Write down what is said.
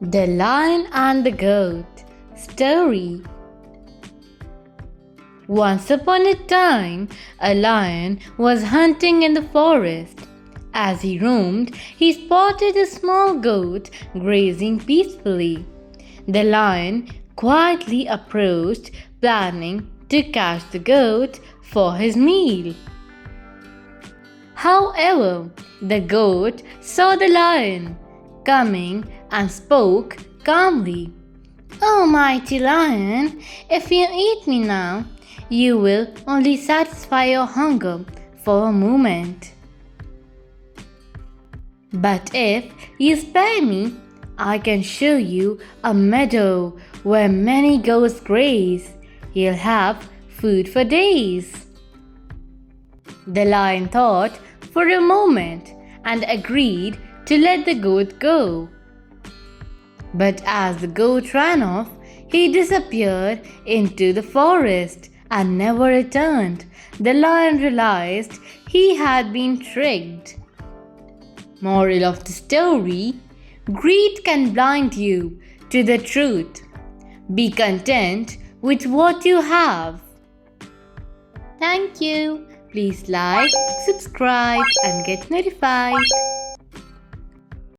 The Lion and the Goat Story. Once upon a time, a lion was hunting in the forest. As he roamed, he spotted a small goat grazing peacefully. The lion quietly approached, planning to catch the goat for his meal. However, the goat saw the lion coming and spoke calmly. "Oh, mighty lion, if you eat me now, you will only satisfy your hunger for a moment. But if you spare me, I can show you a meadow where many goats graze. You'll have food for days." The lion thought for a moment and agreed to let the goat go. But as the goat ran off, he disappeared into the forest and never returned. The lion realized he had been tricked. Moral of the story: greed can blind you to the truth. Be content with what you have. Thank you. Please like, subscribe, and get notified.